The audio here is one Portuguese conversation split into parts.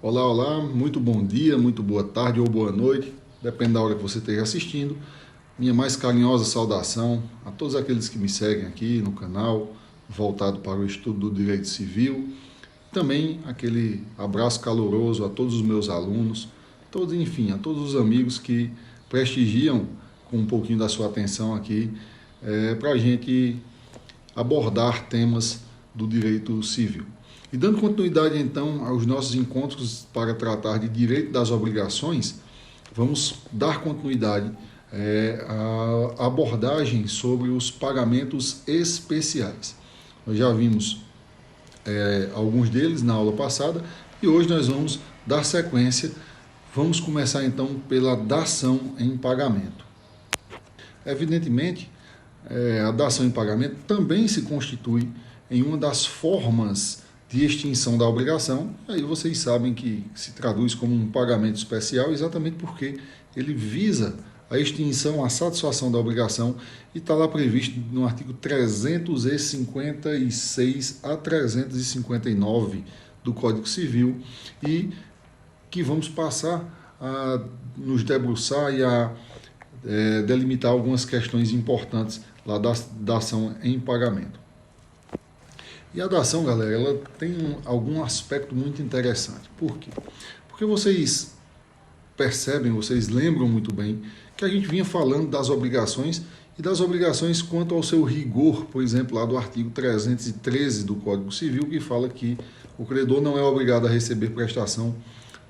Olá, olá, muito bom dia, muito boa tarde ou boa noite, depende da hora que você esteja assistindo. Minha mais carinhosa saudação a todos aqueles que me seguem aqui no canal, voltado para o estudo do direito civil. Também aquele abraço caloroso a todos os meus alunos, enfim, a todos os amigos que prestigiam com um pouquinho da sua atenção aqui para a gente abordar temas do direito civil. E dando continuidade então aos nossos encontros para tratar de direito das obrigações, vamos dar continuidade à abordagem sobre os pagamentos especiais. Nós já vimos alguns deles na aula passada e hoje nós vamos dar sequência. Vamos começar então pela dação em pagamento. Evidentemente, a dação em pagamento também se constitui em uma das formas de extinção da obrigação. Aí vocês sabem que se traduz como um pagamento especial exatamente porque ele visa a extinção, a satisfação da obrigação, e está lá previsto no artigo 356 a 359 do Código Civil, e que vamos passar a nos debruçar e a delimitar algumas questões importantes lá da dação em pagamento. E a dação, galera, ela tem algum aspecto muito interessante. Por quê? Porque vocês percebem, vocês lembram muito bem que a gente vinha falando das obrigações e das obrigações quanto ao seu rigor, por exemplo, lá do artigo 313 do Código Civil, que fala que o credor não é obrigado a receber prestação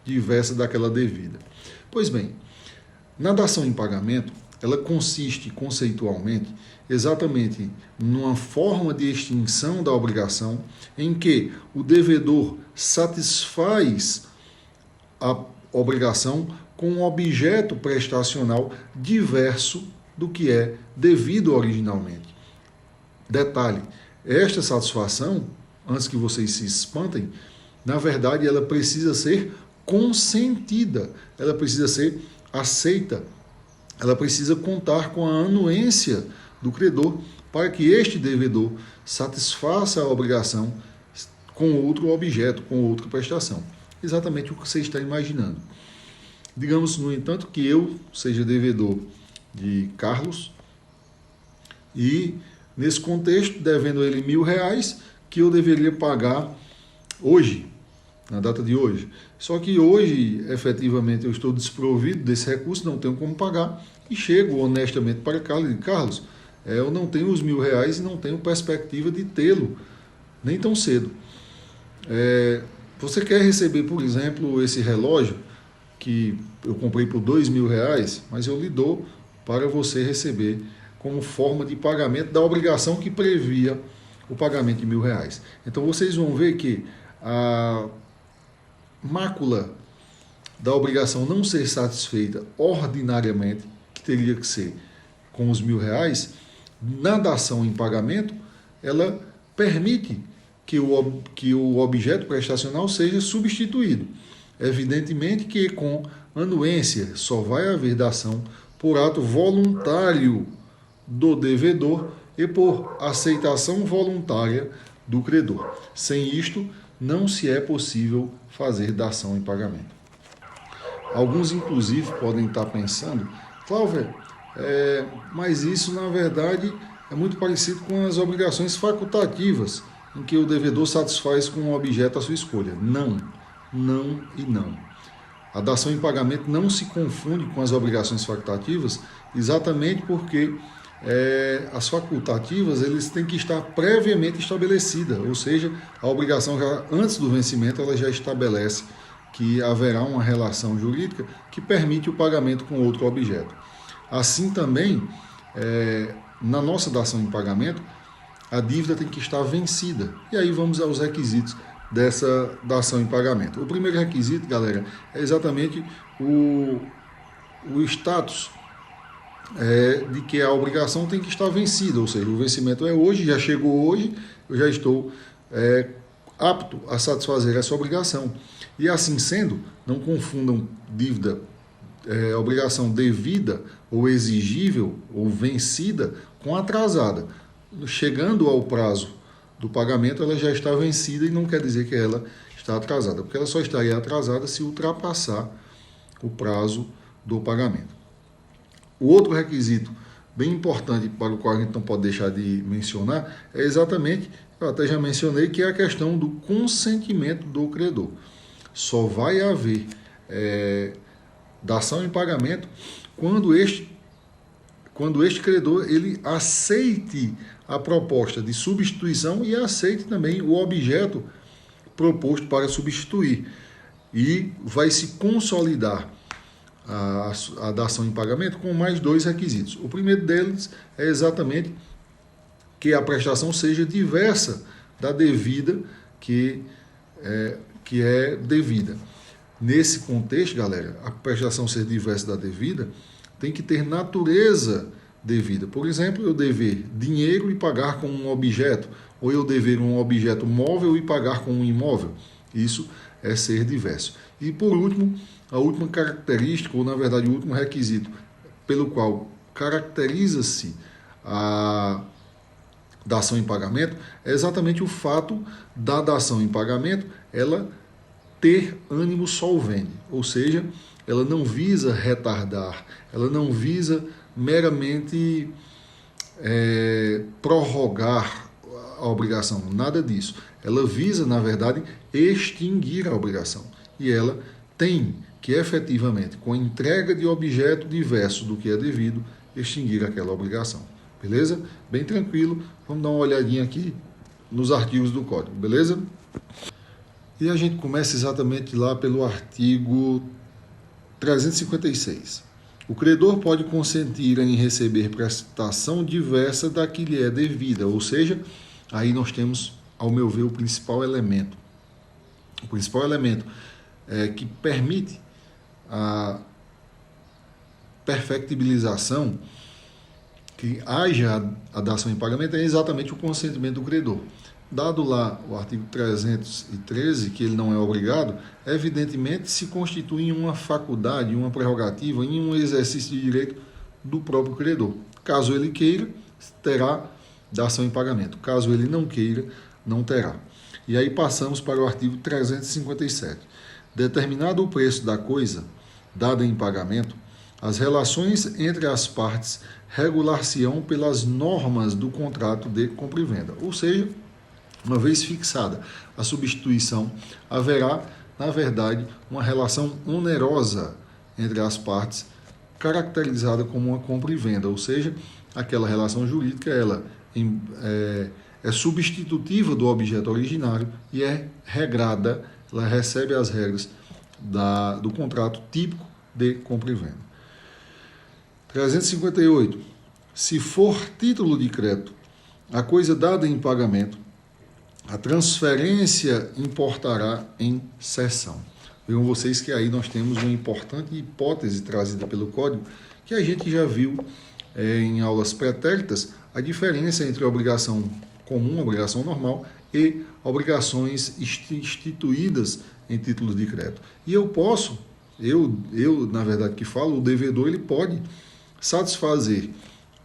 diversa daquela devida. Pois bem, na dação em pagamento, ela consiste conceitualmente exatamente numa forma de extinção da obrigação em que o devedor satisfaz a obrigação com um objeto prestacional diverso do que é devido originalmente. Detalhe, esta satisfação, antes que vocês se espantem, na verdade ela precisa ser consentida, ela precisa ser aceita, ela precisa contar com a anuência do credor para que este devedor satisfaça a obrigação com outro objeto, com outra prestação. Exatamente o que você está imaginando. Digamos, no entanto, que eu seja devedor de Carlos e, nesse contexto, devendo ele R$1.000, que eu deveria pagar hoje, na data de hoje. Só que hoje, efetivamente, eu estou desprovido desse recurso, não tenho como pagar, e chego honestamente para Carlos e digo: Carlos, eu não tenho os R$1.000 e não tenho perspectiva de tê-lo, nem tão cedo. Você quer receber, por exemplo, esse relógio que eu comprei por R$2.000, mas eu lhe dou para você receber como forma de pagamento da obrigação que previa o pagamento de R$1.000. Então vocês vão ver que a mácula da obrigação não ser satisfeita ordinariamente, que teria que ser com os R$1.000, na dação em pagamento, ela permite que o objeto prestacional seja substituído. Evidentemente que com anuência só vai haver dação por ato voluntário do devedor e por aceitação voluntária do credor. Sem isto, não se é possível fazer dação em pagamento. Alguns, inclusive, podem estar pensando: Cláudio, mas isso, na verdade, é muito parecido com as obrigações facultativas, em que o devedor satisfaz com um objeto a sua escolha. Não, não e não. A dação em pagamento não se confunde com as obrigações facultativas, exatamente porque as facultativas eles têm que estar previamente estabelecidas, ou seja, a obrigação já antes do vencimento ela já estabelece que haverá uma relação jurídica que permite o pagamento com outro objeto. Assim também, na nossa dação em pagamento, a dívida tem que estar vencida. E aí vamos aos requisitos dessa dação em pagamento. O primeiro requisito, galera, é exatamente o status de que a obrigação tem que estar vencida, ou seja, o vencimento é hoje, já chegou hoje, eu já estou apto a satisfazer essa obrigação. E assim sendo, não confundam dívida, obrigação devida ou exigível ou vencida com atrasada. Chegando ao prazo do pagamento, ela já está vencida e não quer dizer que ela está atrasada, porque ela só estaria atrasada se ultrapassar o prazo do pagamento. O outro requisito bem importante para o qual a gente não pode deixar de mencionar é exatamente, eu até já mencionei, que é a questão do consentimento do credor. Só vai haver dação em pagamento quando este credor ele aceite a proposta de substituição e aceite também o objeto proposto para substituir. E vai se consolidar a dação em pagamento com mais dois requisitos. O primeiro deles é exatamente que a prestação seja diversa da devida que é devida. Nesse contexto, galera, a prestação ser diversa da devida tem que ter natureza devida. Por exemplo, eu dever dinheiro e pagar com um objeto, ou eu dever um objeto móvel e pagar com um imóvel. Isso é ser diverso. E por último, a última característica, ou na verdade o último requisito pelo qual caracteriza-se a dação em pagamento é exatamente o fato da dação em pagamento ela ter ânimo solvente, ou seja, ela não visa retardar, ela não visa meramente prorrogar a obrigação, nada disso. Ela visa, na verdade, extinguir a obrigação. E ela tem que efetivamente, com a entrega de objeto diverso do que é devido, extinguir aquela obrigação. Beleza? Bem tranquilo. Vamos dar uma olhadinha aqui nos artigos do Código, beleza? E a gente começa exatamente lá pelo artigo 356. O credor pode consentir em receber prestação diversa da que lhe é devida, ou seja, aí nós temos, ao meu ver, o principal elemento. O principal elemento que permite a perfectibilização, que haja a dação em pagamento, é exatamente o consentimento do credor. Dado lá o artigo 313, que ele não é obrigado, evidentemente se constitui em uma faculdade, uma prerrogativa, em um exercício de direito do próprio credor. Caso ele queira, terá dação em pagamento. Caso ele não queira, não terá. E aí passamos para o artigo 357. Determinado o preço da coisa dada em pagamento, as relações entre as partes regular-se-ão pelas normas do contrato de compra e venda. Ou seja, uma vez fixada a substituição, haverá, na verdade, uma relação onerosa entre as partes, caracterizada como uma compra e venda, ou seja, aquela relação jurídica ela é substitutiva do objeto originário e é regrada, ela recebe as regras do contrato típico de compra e venda. 358. Se for título de crédito, a coisa dada em pagamento, a transferência importará em cessão. Vejam vocês que aí nós temos uma importante hipótese trazida pelo Código, que a gente já viu em aulas pretéritas, a diferença entre a obrigação comum, a obrigação normal, e obrigações instituídas em títulos de crédito. E eu posso, na verdade que falo, o devedor ele pode satisfazer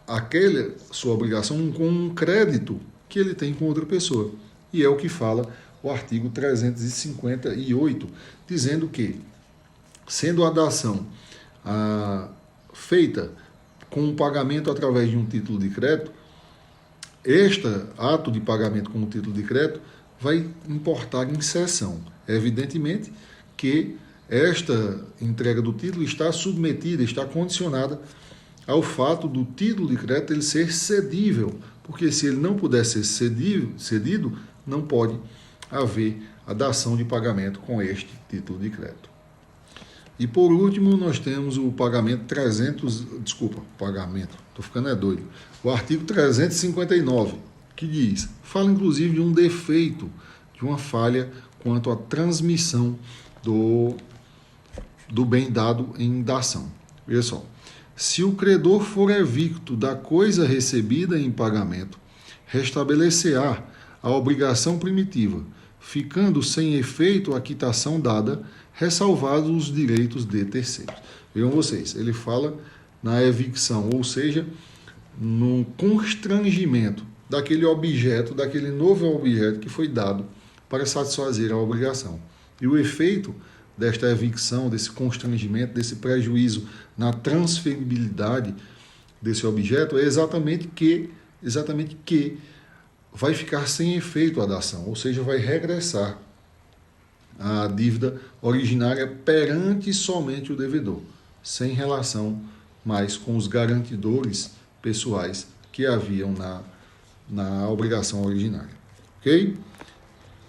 aquela sua obrigação com um crédito que ele tem com outra pessoa. E é o que fala o artigo 358, dizendo que, sendo a dação feita com um pagamento através de um título de crédito, este ato de pagamento com um título de crédito vai importar em cessão. Evidentemente que esta entrega do título está submetida, está condicionada ao fato do título de crédito ele ser cedível, porque se ele não puder ser cedido, não pode haver a dação de pagamento com este título de crédito. E por último, nós temos o pagamento estou ficando doido. O artigo 359, que diz, fala inclusive de um defeito, de uma falha quanto à transmissão do bem dado em dação. Veja só, se o credor for evicto da coisa recebida em pagamento, restabelecerá a obrigação primitiva, ficando sem efeito a quitação dada, ressalvados os direitos de terceiros. Vejam vocês, ele fala na evicção, ou seja, no constrangimento daquele objeto, daquele novo objeto que foi dado para satisfazer a obrigação. E o efeito desta evicção, desse constrangimento, desse prejuízo na transferibilidade desse objeto é exatamente que vai ficar sem efeito a dação, ou seja, vai regressar a dívida originária perante somente o devedor, sem relação mais com os garantidores pessoais que haviam na obrigação originária. Ok?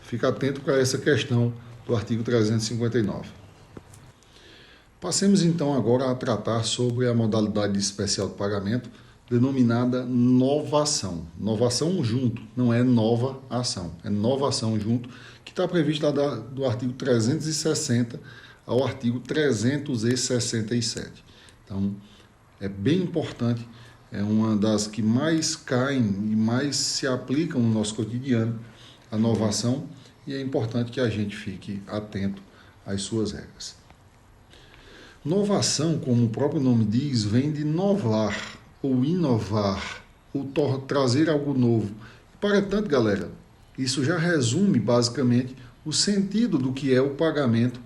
Fica atento para essa questão do artigo 359. Passemos então agora a tratar sobre a modalidade especial de pagamento denominada novação. Novação junto, não é nova ação, é novação junto, que está prevista do artigo 360 ao artigo 367. Então, é bem importante, é uma das que mais caem e mais se aplicam no nosso cotidiano, a novação, e é importante que a gente fique atento às suas regras. Novação, como o próprio nome diz, vem de novar, ou inovar, ou trazer algo novo. Para tanto, galera, isso já resume basicamente o sentido do que é o pagamento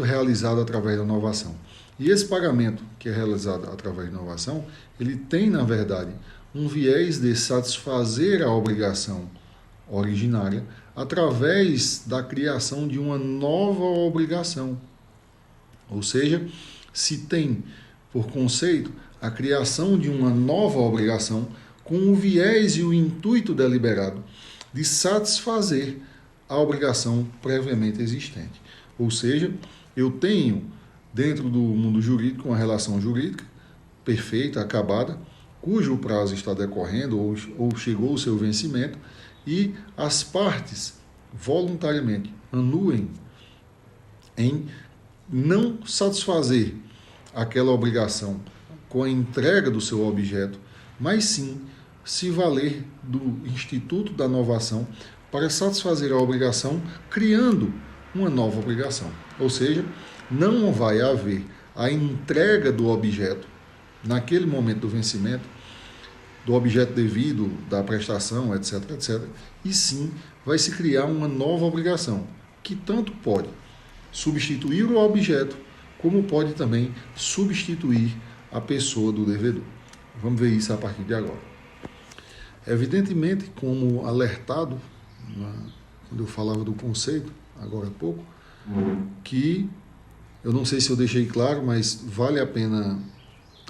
realizado através da inovação. E esse pagamento que é realizado através da inovação, ele tem, na verdade, um viés de satisfazer a obrigação originária através da criação de uma nova obrigação. Ou seja, se tem por conceito a criação de uma nova obrigação com o viés e o intuito deliberado de satisfazer a obrigação previamente existente. Ou seja, eu tenho dentro do mundo jurídico uma relação jurídica perfeita, acabada, cujo prazo está decorrendo ou chegou o seu vencimento, e as partes voluntariamente anuem em não satisfazer aquela obrigação com a entrega do seu objeto, mas sim se valer do instituto da novação para satisfazer a obrigação, criando uma nova obrigação. Ou seja, não vai haver a entrega do objeto naquele momento do vencimento, do objeto devido, da prestação, etc., etc., e sim vai se criar uma nova obrigação, que tanto pode substituir o objeto, como pode também substituir a pessoa do devedor. Vamos ver isso a partir de agora. Evidentemente, como alertado, quando eu falava do conceito, agora há pouco, que eu não sei se eu deixei claro, mas vale a pena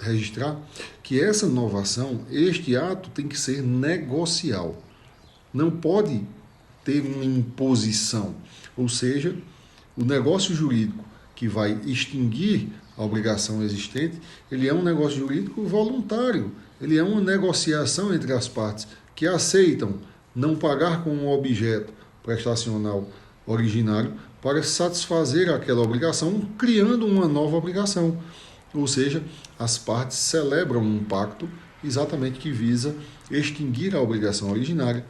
registrar que essa inovação, este ato tem que ser negocial. Não pode ter uma imposição, ou seja, o negócio jurídico que vai extinguir a obrigação existente, ele é um negócio jurídico voluntário, ele é uma negociação entre as partes que aceitam não pagar com um objeto prestacional originário para satisfazer aquela obrigação, criando uma nova obrigação. Ou seja, as partes celebram um pacto exatamente que visa extinguir a obrigação originária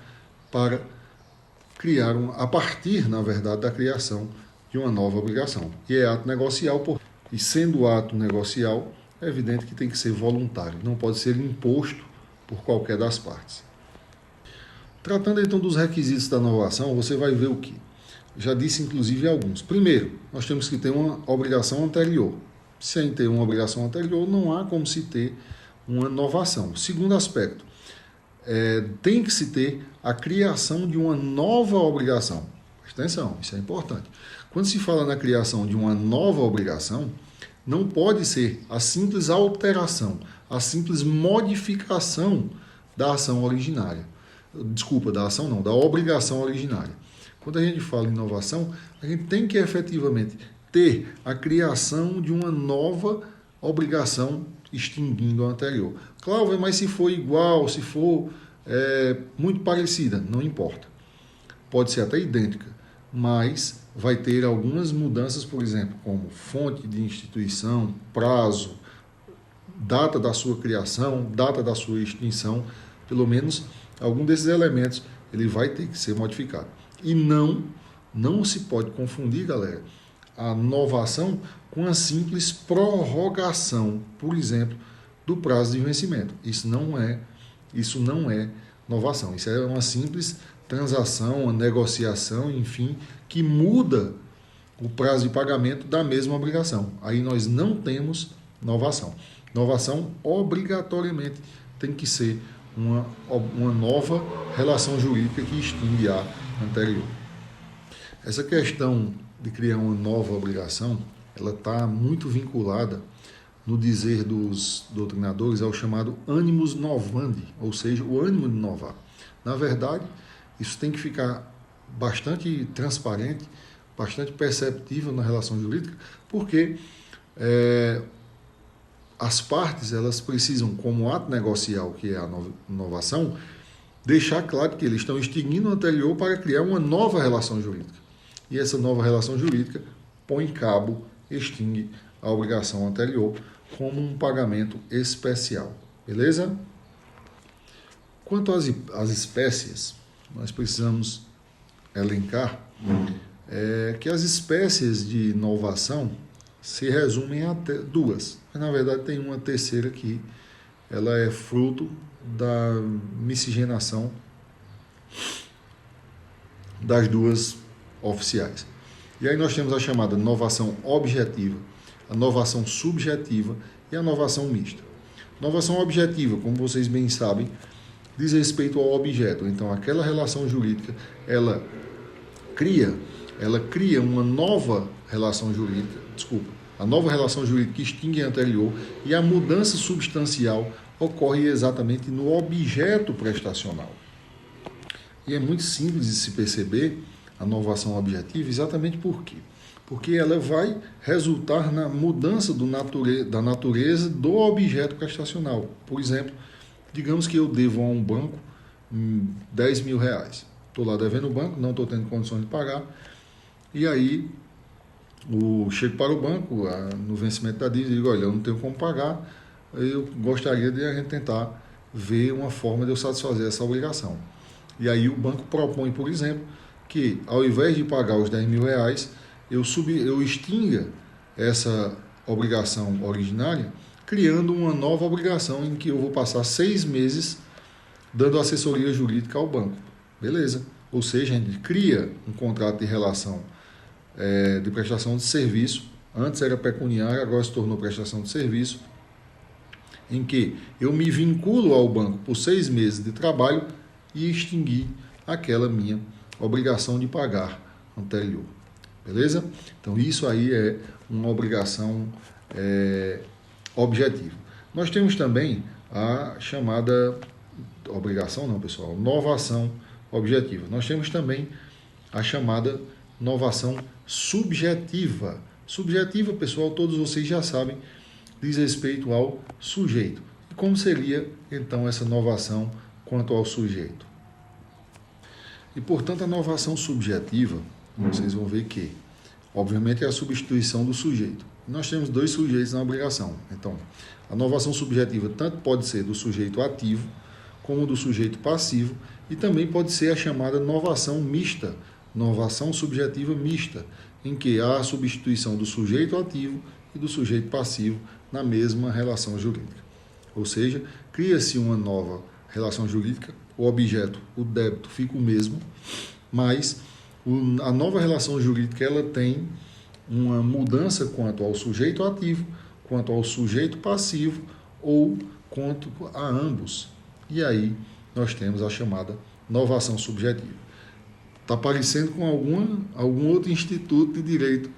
para criar, a partir, na verdade, da criação de uma nova obrigação. E é ato negocial, e sendo ato negocial, é evidente que tem que ser voluntário, não pode ser imposto por qualquer das partes. Tratando então dos requisitos da novação, você vai ver o que? Já disse inclusive alguns. Primeiro, nós temos que ter uma obrigação anterior. Sem ter uma obrigação anterior, não há como se ter uma novação. Segundo aspecto, tem que se ter a criação de uma nova obrigação. Presta atenção, isso é importante. Quando se fala na criação de uma nova obrigação, não pode ser a simples alteração, a simples modificação da ação originária. Desculpa, da ação não, da obrigação originária. Quando a gente fala em inovação, a gente tem que efetivamente ter a criação de uma nova obrigação extinguindo a anterior. Claro, mas se for igual, se for muito parecida, não importa. Pode ser até idêntica, mas vai ter algumas mudanças, por exemplo, como fonte de instituição, prazo, data da sua criação, data da sua extinção, pelo menos algum desses elementos ele vai ter que ser modificado. E não se pode confundir, galera, a novação com a simples prorrogação, por exemplo, do prazo de vencimento. Isso não é novação, isso é uma simples transação, uma negociação, enfim, que muda o prazo de pagamento da mesma obrigação. Aí nós não temos novação. Novação obrigatoriamente tem que ser uma nova relação jurídica que extingue a anterior. Essa questão de criar uma nova obrigação, ela está muito vinculada, no dizer dos doutrinadores, ao chamado animus novandi, ou seja, o ânimo de inovar. Na verdade, isso tem que ficar bastante transparente, bastante perceptível na relação jurídica, porque as partes elas precisam, como ato negocial, que é a inovação, deixar claro que eles estão extinguindo o anterior para criar uma nova relação jurídica. E essa nova relação jurídica põe em cabo, extingue a obrigação anterior como um pagamento especial. Beleza? Quanto às espécies, nós precisamos elencar que as espécies de inovação se resumem a duas. Mas, na verdade, tem uma terceira que ela é fruto da miscigenação das duas oficiais. E aí nós temos a chamada novação objetiva, a novação subjetiva e a novação mista. Novação objetiva, como vocês bem sabem, diz respeito ao objeto. Então, aquela relação jurídica, ela cria uma nova relação jurídica, a nova relação jurídica que extingue a anterior, e a mudança substancial ocorre exatamente no objeto prestacional. E é muito simples de se perceber a novação objetiva, exatamente por quê? Porque ela vai resultar na mudança da natureza do objeto prestacional. Por exemplo, digamos que eu devo a um banco 10 mil reais. Estou lá devendo o banco, não estou tendo condições de pagar, e aí chego para o banco no vencimento da dívida e digo, olha, eu não tenho como pagar, eu gostaria de a gente tentar ver uma forma de eu satisfazer essa obrigação. E aí o banco propõe, por exemplo, que ao invés de pagar os 10 mil reais, eu extinga essa obrigação originária, criando uma nova obrigação em que eu vou passar 6 meses dando assessoria jurídica ao banco. Beleza. Ou seja, a gente cria um contrato de relação de prestação de serviço. Antes era pecuniário, agora se tornou prestação de serviço, em que eu me vinculo ao banco por 6 meses de trabalho e extingui aquela minha obrigação de pagar anterior. Beleza? Então, isso aí é uma obrigação objetiva. Nós temos também a chamada obrigação, não, pessoal, novação objetiva. Nós temos também a chamada novação subjetiva. Subjetiva, pessoal, todos vocês já sabem, diz respeito ao sujeito. E como seria, então, essa novação quanto ao sujeito? E, portanto, a novação subjetiva, vocês vão ver que, obviamente, é a substituição do sujeito. Nós temos 2 sujeitos na obrigação. Então, a novação subjetiva tanto pode ser do sujeito ativo, como do sujeito passivo, e também pode ser a chamada novação mista, novação subjetiva mista, em que há a substituição do sujeito ativo e do sujeito passivo na mesma relação jurídica. Ou seja, cria-se uma nova relação jurídica, o objeto, o débito fica o mesmo, mas a nova relação jurídica ela tem uma mudança quanto ao sujeito ativo, quanto ao sujeito passivo ou quanto a ambos. E aí nós temos a chamada novação subjetiva. Está parecendo com algum outro instituto de direito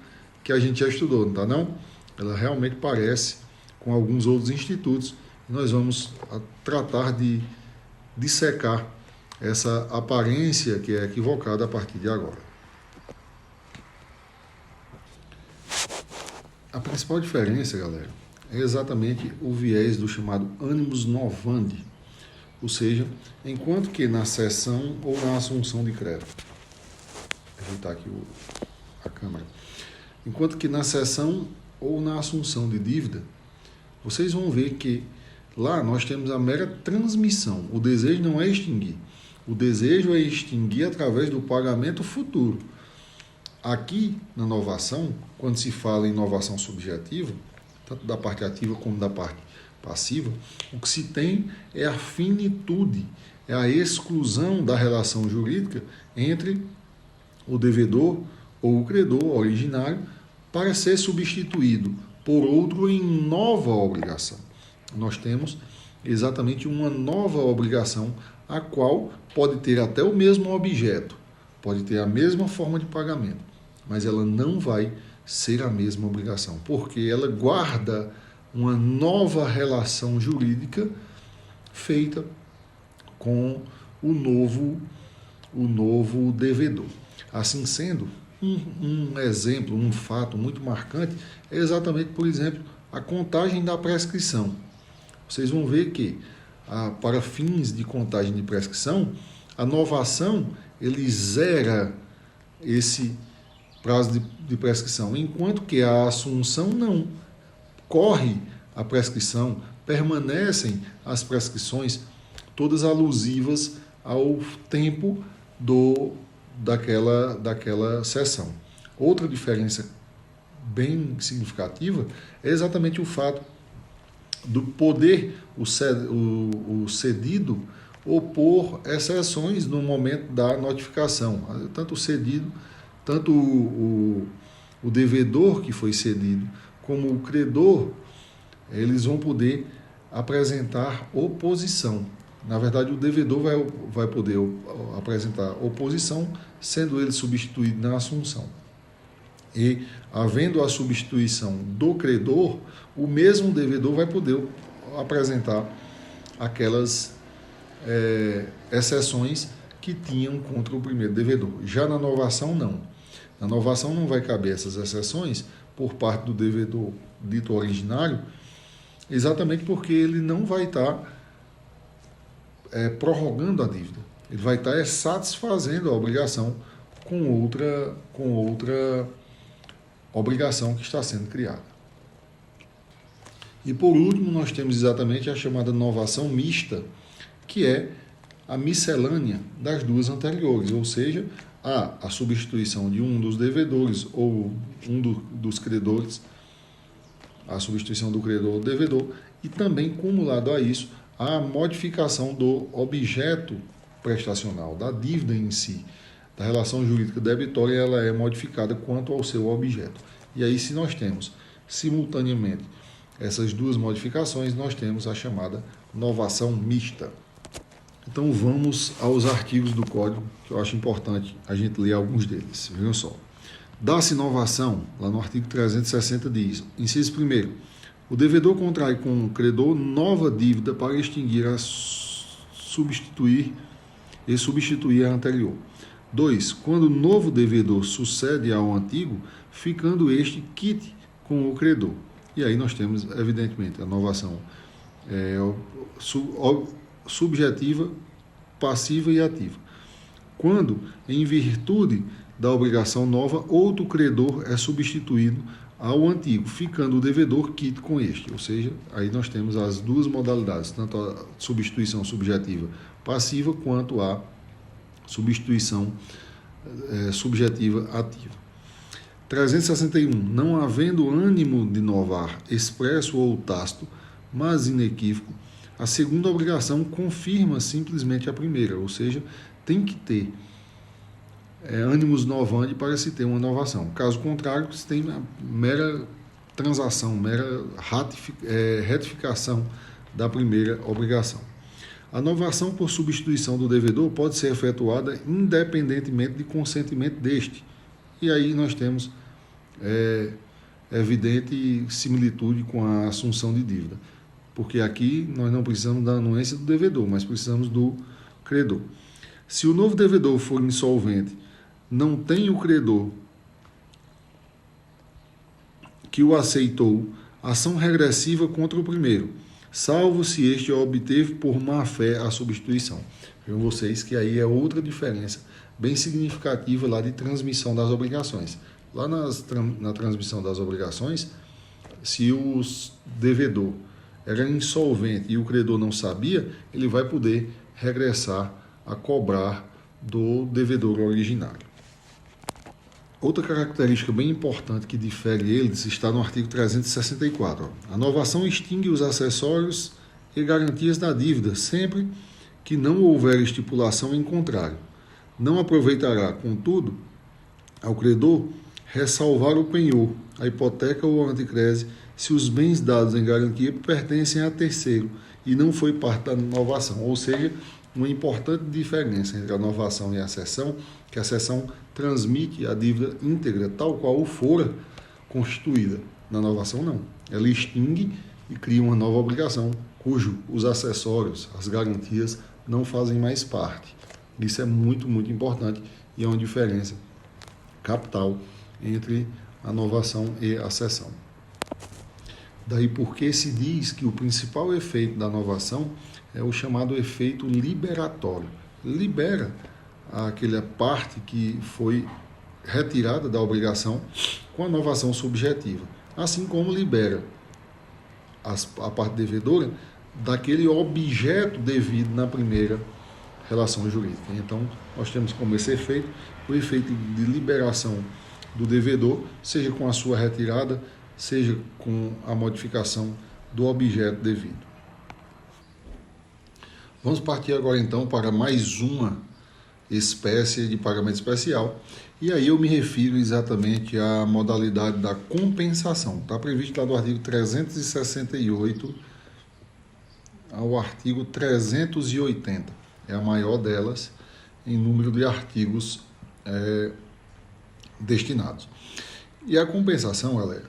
que a gente já estudou, não está não? Ela realmente parece com alguns outros institutos. Nós vamos tratar de dissecar essa aparência que é equivocada a partir de agora. A principal diferença, galera, é exatamente o viés do chamado animus novandi, ou seja, enquanto que na cessão ou na assunção de crédito, ajeitar aqui a câmera, enquanto que na cessão ou na assunção de dívida, vocês vão ver que lá nós temos a mera transmissão. O desejo não é extinguir. O desejo é extinguir através do pagamento futuro. Aqui, na novação, quando se fala em novação subjetiva, tanto da parte ativa como da parte passiva, o que se tem é a finitude, é a exclusão da relação jurídica entre o devedor ou o credor originário para ser substituído por outro em nova obrigação. Nós temos exatamente uma nova obrigação, a qual pode ter até o mesmo objeto, pode ter a mesma forma de pagamento, mas ela não vai ser a mesma obrigação, porque ela guarda uma nova relação jurídica feita com o novo devedor. Assim sendo, um exemplo, um fato muito marcante é exatamente, por exemplo, a contagem da prescrição. Vocês vão ver que, para fins de contagem de prescrição, a novação ele zera esse prazo de prescrição, enquanto que a assunção não. Corre a prescrição, permanecem as prescrições, todas alusivas ao tempo daquela sessão. Outra diferença bem significativa é exatamente o fato do poder o cedido opor exceções no momento da notificação. Tanto o cedido, tanto o devedor que foi cedido, como o credor, eles vão poder apresentar oposição. Na verdade, o devedor vai poder apresentar oposição, sendo ele substituído na assunção. E, havendo a substituição do credor, o mesmo devedor vai poder apresentar aquelas exceções que tinham contra o primeiro devedor. Já na novação, não. Na novação não vai caber essas exceções por parte do devedor dito originário, exatamente porque ele não vai estar prorrogando a dívida. Ele vai estar satisfazendo a obrigação com outra obrigação que está sendo criada. E por último, nós temos exatamente a chamada novação mista, que é a miscelânea das duas anteriores, ou seja, a substituição de um dos devedores ou dos credores, a substituição do credor ou devedor, e também, cumulado a isso, a modificação do objeto prestacional, da dívida em si, da relação jurídica debitória, ela é modificada quanto ao seu objeto. E aí, se nós temos simultaneamente essas duas modificações, nós temos a chamada novação mista. Então vamos aos artigos do Código, que eu acho importante a gente ler alguns deles. Vejam só. Da-se novação, lá no artigo 360 diz, inciso 1º, o devedor contrai com o credor nova dívida para extinguir substituir a anterior. 2. Quando o novo devedor sucede ao antigo, ficando este quite com o credor. E aí nós temos, evidentemente, a novação subjetiva, passiva e ativa. Quando, em virtude da obrigação nova, outro credor é substituído ao antigo, ficando o devedor quite com este. Ou seja, aí nós temos as duas modalidades, tanto a substituição subjetiva passiva, quanto a substituição subjetiva ativa. 361. Não havendo ânimo de novar, expresso ou tácito, mas inequívoco, a segunda obrigação confirma simplesmente a primeira, ou seja, tem que ter ânimos novandi para se ter uma novação. Caso contrário, se tem uma mera transação, mera retificação da primeira obrigação. A novação por substituição do devedor pode ser efetuada independentemente de consentimento deste. E aí nós temos evidente similitude com a assunção de dívida. Porque aqui nós não precisamos da anuência do devedor, mas precisamos do credor. Se o novo devedor for insolvente, não tem o credor que o aceitou ação regressiva contra o primeiro, salvo se este obteve por má-fé a substituição. Vejam vocês que aí é outra diferença bem significativa lá de transmissão das obrigações. Lá na transmissão das obrigações, se o devedor era insolvente e o credor não sabia, ele vai poder regressar a cobrar do devedor originário. Outra característica bem importante que difere eles está no artigo 364. A novação extingue os acessórios e garantias da dívida, sempre que não houver estipulação em contrário. Não aproveitará, contudo, ao credor ressalvar o penhor, a hipoteca ou a anticrese, se os bens dados em garantia pertencem a terceiro e não foi parte da novação. Ou seja, uma importante diferença entre a novação e a cessão, que a cessão transmite a dívida íntegra, tal qual fora constituída. Na novação, não. Ela extingue e cria uma nova obrigação, cujo os acessórios, as garantias, não fazem mais parte. Isso é muito, muito importante e é uma diferença capital entre a novação e a cessão. Daí porque se diz que o principal efeito da novação é o chamado efeito liberatório. Libera aquela parte que foi retirada da obrigação com a novação subjetiva, assim como libera a parte devedora daquele objeto devido na primeira relação jurídica. Então, nós temos como esse efeito o efeito de liberação do devedor, seja com a sua retirada, seja com a modificação do objeto devido. Vamos partir agora então para mais uma espécie de pagamento especial, e aí eu me refiro exatamente à modalidade da compensação. Está previsto lá do artigo 368 ao artigo 380. É a maior delas em número de artigos destinados. E a compensação, galera,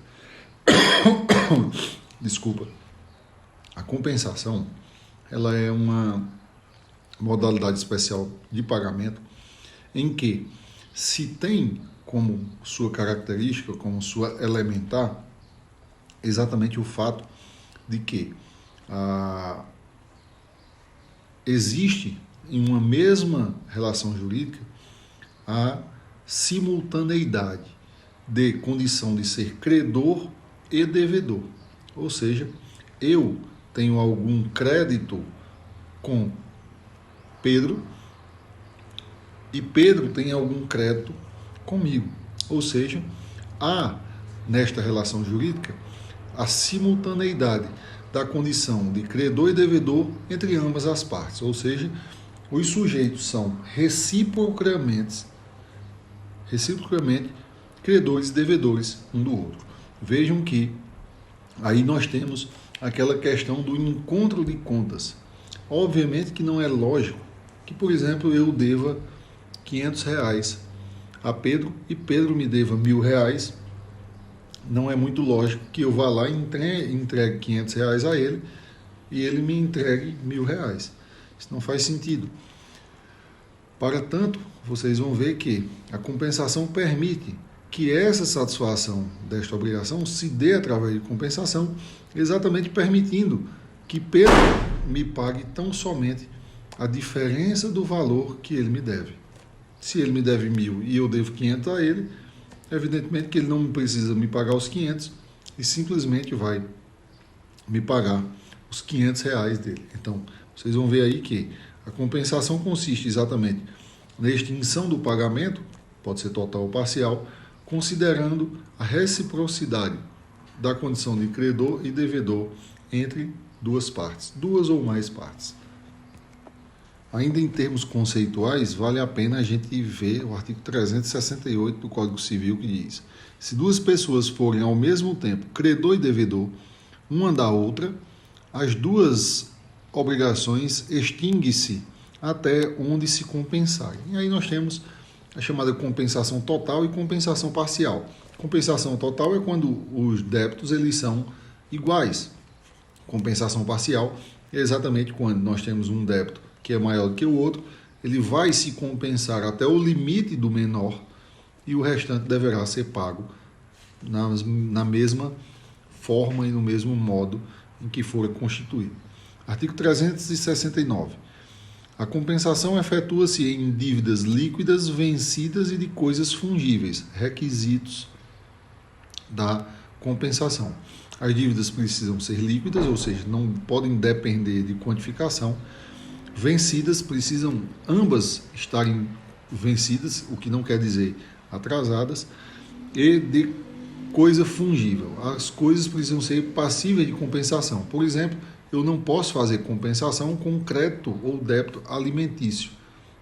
desculpa, a compensação, ela é uma modalidade especial de pagamento em que se tem como sua característica, como sua elementar, exatamente o fato de que existe em uma mesma relação jurídica a simultaneidade de condição de ser credor e devedor. Ou seja, eu tenho algum crédito com Pedro e Pedro tem algum crédito comigo. Ou seja, há nesta relação jurídica a simultaneidade da condição de credor e devedor entre ambas as partes. Ou seja, os sujeitos são reciprocamente credores e devedores um do outro. Vejam que aí nós temos aquela questão do encontro de contas. Obviamente que não é lógico que, por exemplo, eu deva R$500 a Pedro e Pedro me deva R$1.000. Não é muito lógico que eu vá lá e entregue R$500 a ele e ele me entregue R$1.000. Isso não faz sentido. Para tanto, vocês vão ver que a compensação permite que essa satisfação desta obrigação se dê através de compensação, exatamente permitindo que Pedro me pague tão somente a diferença do valor que ele me deve. Se ele me deve 1.000 e eu devo 500 a ele, evidentemente que ele não precisa me pagar os 500 e simplesmente vai me pagar os R$500 dele. Então, vocês vão ver aí que a compensação consiste exatamente na extinção do pagamento, pode ser total ou parcial, considerando a reciprocidade da condição de credor e devedor entre duas partes, duas ou mais partes. Ainda em termos conceituais, vale a pena a gente ver o artigo 368 do Código Civil, que diz: se duas pessoas forem ao mesmo tempo credor e devedor, uma da outra, as duas obrigações extinguem-se até onde se compensarem. E aí nós temos a chamada compensação total e compensação parcial. Compensação total é quando os débitos eles são iguais. Compensação parcial é exatamente quando nós temos um débito que é maior do que o outro, ele vai se compensar até o limite do menor e o restante deverá ser pago na mesma forma e no mesmo modo em que for constituído. Artigo 369. A compensação efetua-se em dívidas líquidas, vencidas e de coisas fungíveis, requisitos da compensação. As dívidas precisam ser líquidas, ou seja, não podem depender de quantificação. Vencidas precisam ambas estarem vencidas, o que não quer dizer atrasadas, e de coisa fungível. As coisas precisam ser passíveis de compensação. Por exemplo, eu não posso fazer compensação com crédito ou débito alimentício,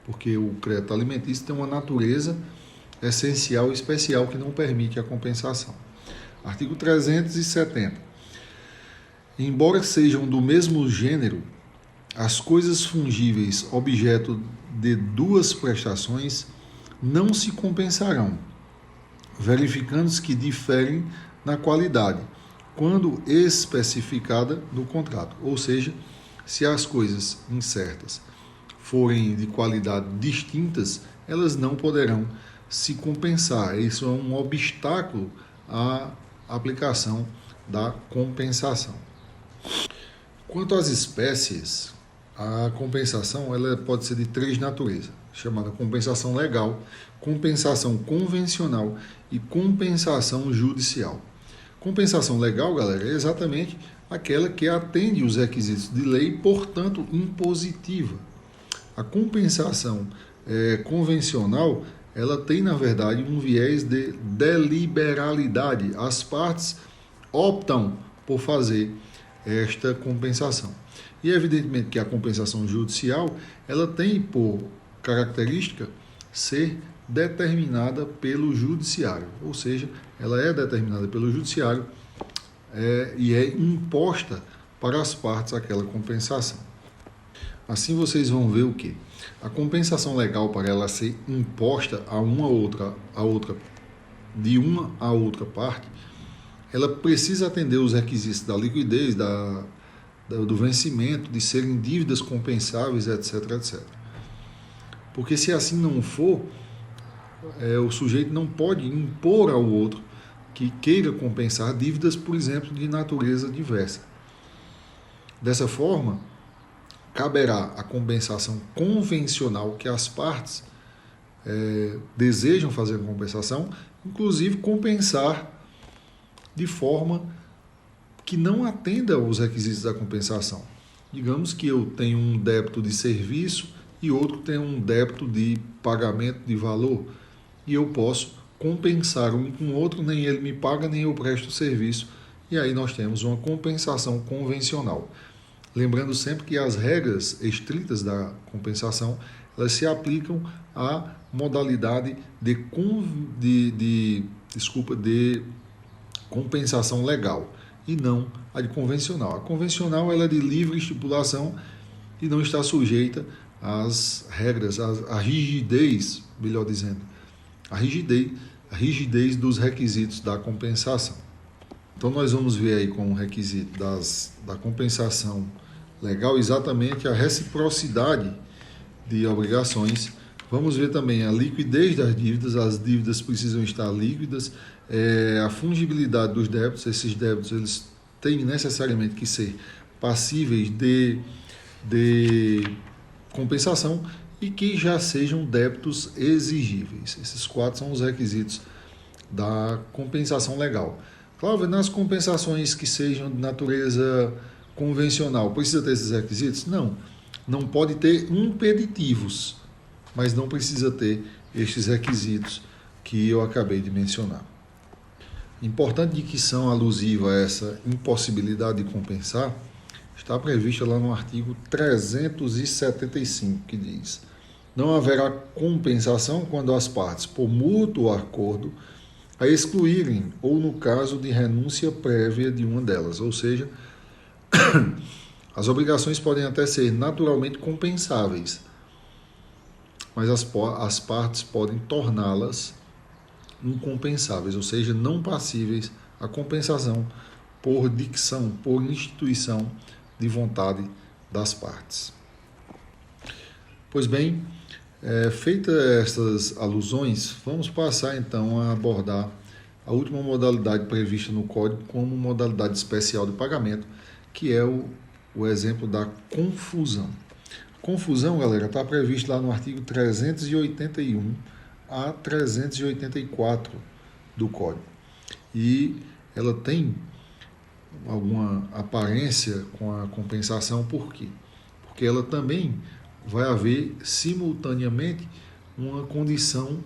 porque o crédito alimentício tem uma natureza essencial e especial que não permite a compensação. Artigo 370. Embora sejam do mesmo gênero, as coisas fungíveis objeto de duas prestações não se compensarão, verificando-se que diferem na qualidade, quando especificada no contrato. Ou seja, se as coisas incertas forem de qualidade distintas, elas não poderão se compensar. Isso é um obstáculo à aplicação da compensação. Quanto às espécies, a compensação ela pode ser de três naturezas, chamada compensação legal, compensação convencional e compensação judicial. Compensação legal, galera, é exatamente aquela que atende os requisitos de lei, portanto, impositiva. A compensação convencional, ela tem, na verdade, um viés de deliberalidade. As partes optam por fazer esta compensação. E evidentemente que a compensação judicial, ela tem por característica ser determinada pelo judiciário, ou seja, ela é determinada pelo judiciário e é imposta para as partes aquela compensação. Assim vocês vão ver o que? A compensação legal, para ela ser imposta de uma a outra parte, ela precisa atender os requisitos da liquidez, do vencimento, de serem dívidas compensáveis, etc, etc. Porque se assim não for, o sujeito não pode impor ao outro que queira compensar dívidas, por exemplo, de natureza diversa. Dessa forma, caberá a compensação convencional que as partes desejam fazer a compensação, inclusive compensar de forma que não atenda aos requisitos da compensação. Digamos que eu tenho um débito de serviço e outro tem um débito de pagamento de valor, e eu posso compensar um com o outro, nem ele me paga, nem eu presto o serviço, e aí nós temos uma compensação convencional. Lembrando sempre que as regras estritas da compensação, elas se aplicam à modalidade de compensação legal e não a de convencional. A convencional ela é de livre estipulação e não está sujeita às regras, à rigidez, melhor dizendo, a rigidez dos requisitos da compensação. Então nós vamos ver aí como requisito da compensação legal exatamente a reciprocidade de obrigações. Vamos ver também a liquidez das dívidas, as dívidas precisam estar líquidas, a fungibilidade dos débitos, esses débitos eles têm necessariamente que ser passíveis de compensação e que já sejam débitos exigíveis. Esses quatro são os requisitos da compensação legal. Claro, nas compensações que sejam de natureza convencional, precisa ter esses requisitos? Não. Não pode ter impeditivos, mas não precisa ter estes requisitos que eu acabei de mencionar. Importante dicção alusiva a essa impossibilidade de compensar está prevista lá no artigo 375, que diz: não haverá compensação quando as partes, por mútuo acordo, a excluírem ou no caso de renúncia prévia de uma delas, ou seja, as obrigações podem até ser naturalmente compensáveis, mas as partes podem torná-las incompensáveis, ou seja, não passíveis à compensação por dicção, por instituição de vontade das partes. Pois bem, feitas estas alusões, vamos passar então a abordar a última modalidade prevista no Código como modalidade especial de pagamento, que é o exemplo da confusão. Confusão, galera, está previsto lá no artigo 381 a 384 do Código. E ela tem alguma aparência com a compensação, por quê? Porque ela também vai haver simultaneamente uma condição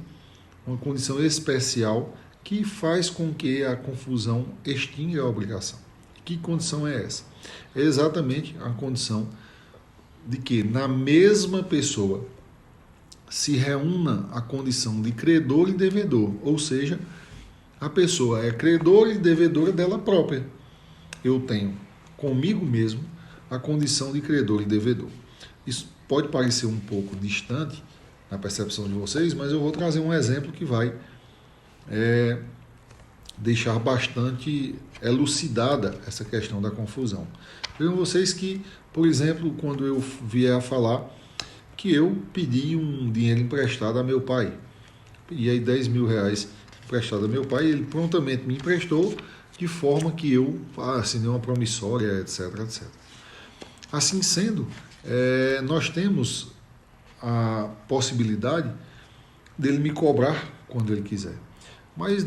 uma condição especial que faz com que a confusão extinga a obrigação. Que condição é essa? É exatamente a condição de que na mesma pessoa se reúna a condição de credor e devedor, ou seja, a pessoa é credora e devedora dela própria. Eu tenho comigo mesmo a condição de credor e devedor. Isso pode parecer um pouco distante na percepção de vocês, mas eu vou trazer um exemplo que vai deixar bastante elucidada essa questão da confusão. Vejam vocês que, por exemplo, quando eu vier a falar que eu pedi um dinheiro emprestado a meu pai, pedi aí 10 mil reais emprestado a meu pai, ele prontamente me emprestou, de forma que eu assinei uma promissória, etc, etc. Assim sendo, nós temos a possibilidade dele me cobrar quando ele quiser. Mas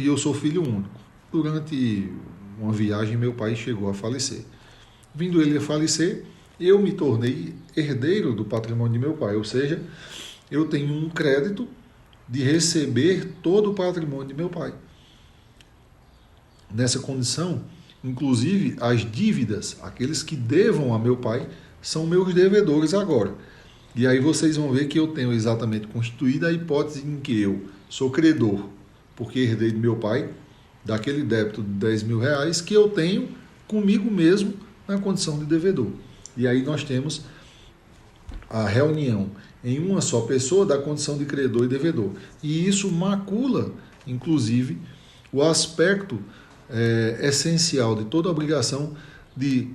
eu sou filho único. Durante uma viagem, meu pai chegou a falecer. Vindo ele a falecer, eu me tornei herdeiro do patrimônio de meu pai, ou seja, eu tenho um crédito de receber todo o patrimônio de meu pai. Nessa condição, inclusive, as dívidas, aqueles que devam a meu pai, são meus devedores agora. E aí vocês vão ver que eu tenho exatamente constituída a hipótese em que eu sou credor, porque herdei do meu pai, daquele débito de 10 mil reais que eu tenho comigo mesmo na condição de devedor. E aí nós temos a reunião em uma só pessoa da condição de credor e devedor. E isso macula, inclusive, o aspecto essencial de toda obrigação de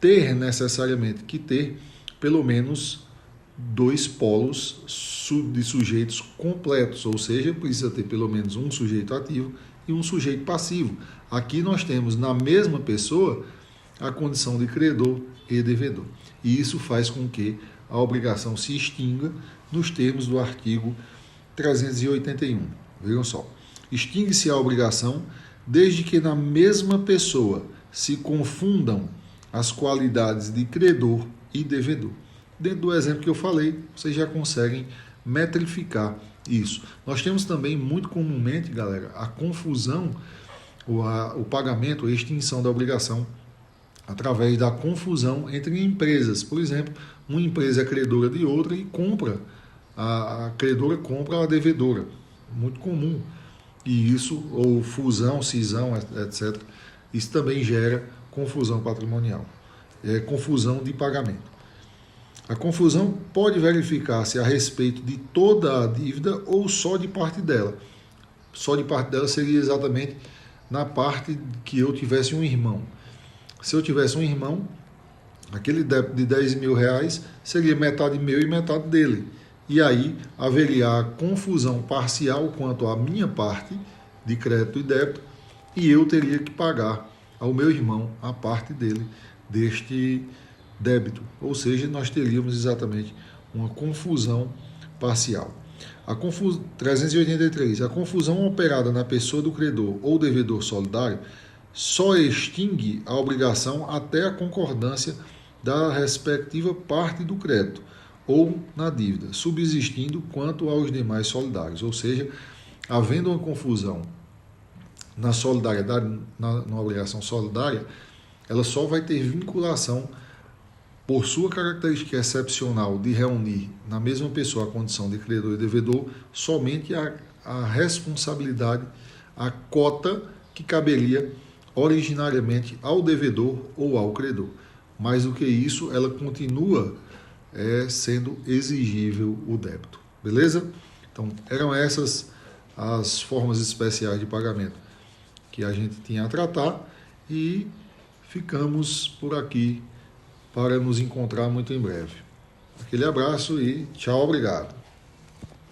ter necessariamente que ter pelo menos 2 polos de sujeitos completos, ou seja, precisa ter pelo menos um sujeito ativo e um sujeito passivo. Aqui nós temos na mesma pessoa a condição de credor e devedor. E isso faz com que a obrigação se extinga nos termos do artigo 381. Vejam só. Extingue-se a obrigação desde que na mesma pessoa se confundam as qualidades de credor e devedor. Dentro do exemplo que eu falei, vocês já conseguem metrificar isso. Nós temos também, muito comumente, galera, a confusão, o pagamento, a extinção da obrigação através da confusão entre empresas. Por exemplo, uma empresa é credora de outra e a credora compra a devedora. Muito comum. E isso, ou fusão, cisão, etc. Isso também gera confusão patrimonial. Confusão de pagamento. A confusão pode verificar-se a respeito de toda a dívida ou só de parte dela. Só de parte dela seria exatamente na parte que eu tivesse um irmão. Se eu tivesse um irmão, aquele débito de 10 mil reais seria metade meu e metade dele. E aí haveria a confusão parcial quanto à minha parte de crédito e débito, e eu teria que pagar ao meu irmão a parte dele deste débito. Ou seja, nós teríamos exatamente uma confusão parcial. 383. A confusão operada na pessoa do credor ou devedor solidário só extingue a obrigação até a concordância da respectiva parte do crédito ou na dívida, subsistindo quanto aos demais solidários. Ou seja, havendo uma confusão na solidariedade, na obrigação solidária, ela só vai ter vinculação por sua característica excepcional de reunir na mesma pessoa a condição de credor e devedor, somente a responsabilidade, a cota que caberia originariamente ao devedor ou ao credor. Mais do que isso, ela continua sendo exigível o débito. Beleza? Então, eram essas as formas especiais de pagamento que a gente tinha a tratar e ficamos por aqui para nos encontrar muito em breve. Aquele abraço e tchau, obrigado.